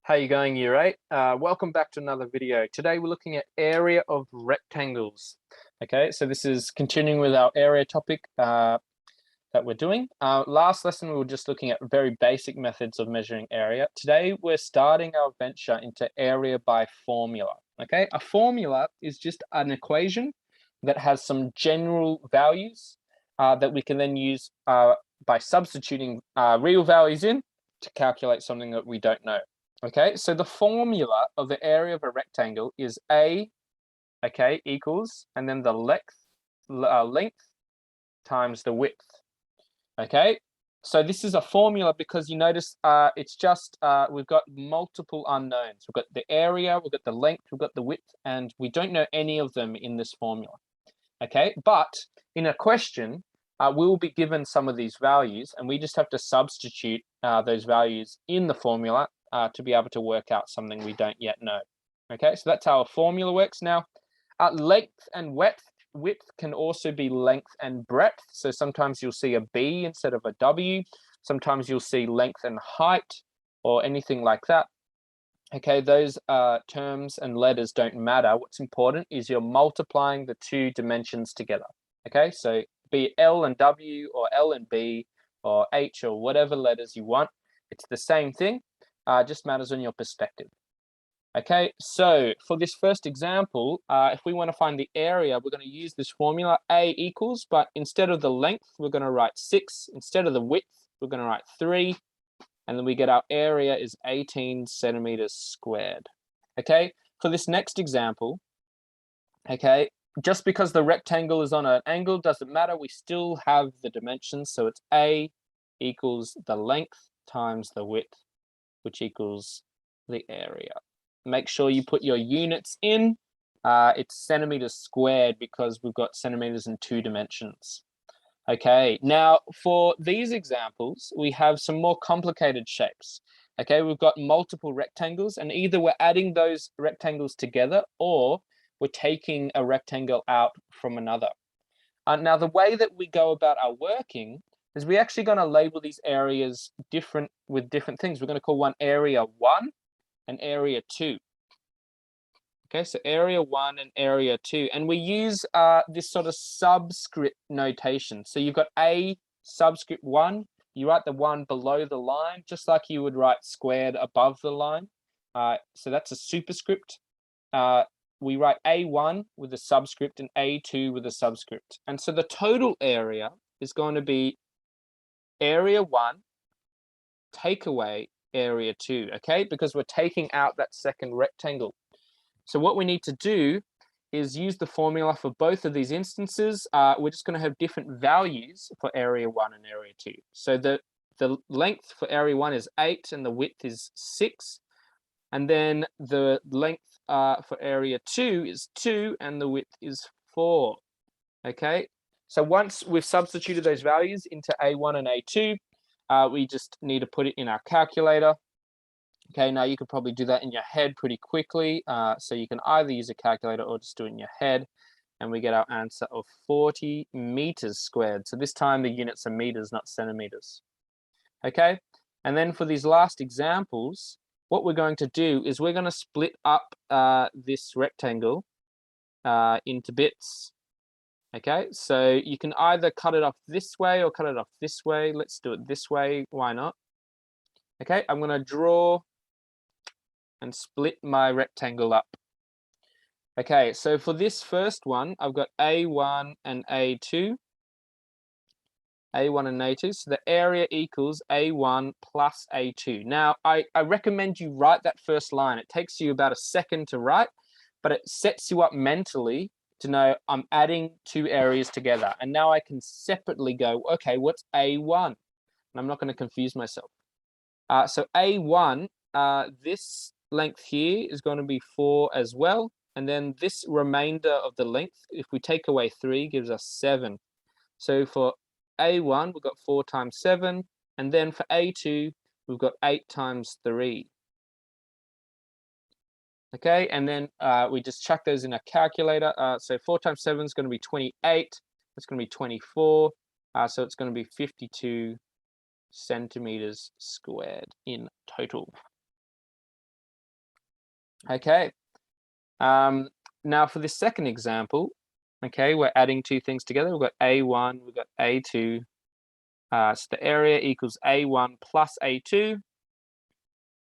How you going, Year 8? Welcome back to another video. Today we're looking at area of rectangles. Okay, so this is continuing with our area topic that we're doing. Last lesson we were just looking at very basic methods of measuring area. Today we're starting our venture into area by formula. Okay, a formula is just an equation that has some general values that we can then use by substituting real values in to calculate something that we don't know. Okay, so the formula of the area of a rectangle is A, okay, equals, and then the length times the width. Okay, so this is a formula because you notice it's just, we've got multiple unknowns. We've got the area, we've got the length, we've got the width, and we don't know any of them in this formula. Okay, but in a question, we will be given some of these values, and we just have to substitute those values in the formula to be able to work out something we don't yet know. Okay, so that's how a formula works. Now, length and width can also be length and breadth. So sometimes you'll see a B instead of a W. Sometimes you'll see length and height or anything like that. Okay, those terms and letters don't matter. What's important is you're multiplying the two dimensions together. Okay, so be it L and W or L and B or H or whatever letters you want, it's the same thing. Just matters on your perspective. Okay, so for this first example, if we want to find the area, we're going to use this formula A equals, but instead of the length, we're going to write 6. Instead of the width, we're going to write 3. And then we get our area is 18 centimeters squared. Okay, for this next example, okay, just because the rectangle is on an angle doesn't matter. We still have the dimensions. So it's A equals the length times the width, which equals the area. Make sure you put your units in. It's centimeters squared because we've got centimeters in 2 dimensions. Okay, now for these examples, we have some more complicated shapes. Okay, we've got multiple rectangles, and either we're adding those rectangles together or we're taking a rectangle out from another. Now, the way that we go about our working is we're actually going to label these areas with different things. We're going to call one area 1 and area 2. Okay, so area 1 and area 2. And we use this sort of subscript notation. So you've got A subscript 1. You write the 1 below the line, just like you would write squared above the line. So that's a superscript. We write A1 with a subscript and A2 with a subscript. And so the total area is going to be area 1 take away area 2, okay? Because we're taking out that second rectangle. So what we need to do is use the formula for both of these instances. We're just going to have different values for area 1 and area 2. So the length for area 1 is 8 and the width is 6. And then the length for area 2 is 2 and the width is 4. Okay, so once we've substituted those values into A1 and A2, we just need to put it in our calculator. Okay, now you could probably do that in your head pretty quickly. So you can either use a calculator or just do it in your head. And we get our answer of 40 meters squared. So this time the units are meters, not centimeters. Okay, and then for these last examples, what we're going to do is we're going to split up this rectangle into bits. Okay, so you can either cut it off this way or cut it off this way. Let's do it this way. Why not? Okay, I'm going to draw and split my rectangle up. Okay, so for this first one, I've got A1 and A2. A1 and A2, so the area equals A1 plus A2. Now, I recommend you write that first line. It takes you about a second to write, but it sets you up mentally to know I'm adding 2 areas together. And now I can separately go, okay, what's A1? And I'm not going to confuse myself. So A1, this length here is going to be 4 as well. And then this remainder of the length, if we take away 3, gives us 7. So for A1, we've got 4 times 7. And then for A2, we've got 8 times 3. Okay, and then we just chuck those in a calculator. So 4 times 7 is going to be 28. It's going to be 24. So it's going to be 52 centimeters squared in total. Okay. Now for this second example, okay, we're adding two things together. We've got A1, we've got A2. So the area equals A1 plus A2.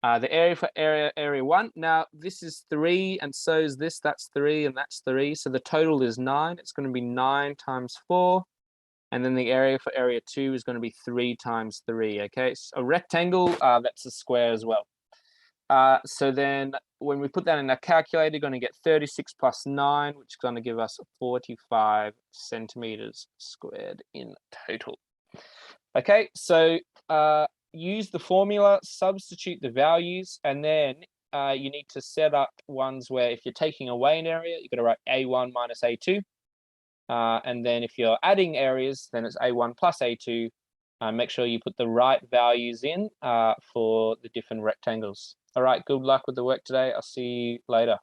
The area for area 1. Now this is 3, and so is this. That's 3, and that's 3. So the total is 9. It's going to be 9 times 4. And then the area for area 2 is going to be 3 times 3. Okay, so a rectangle, that's a square as well. So then when we put that in our calculator, you're going to get 36 plus 9, which is going to give us 45 centimeters squared in total. Okay, so use the formula, substitute the values, and then you need to set up ones where if you're taking away an area, you've got to write A1 minus A2. And then if you're adding areas, then it's A1 plus A2. Make sure you put the right values in for the different rectangles. All right, good luck with the work today. I'll see you later.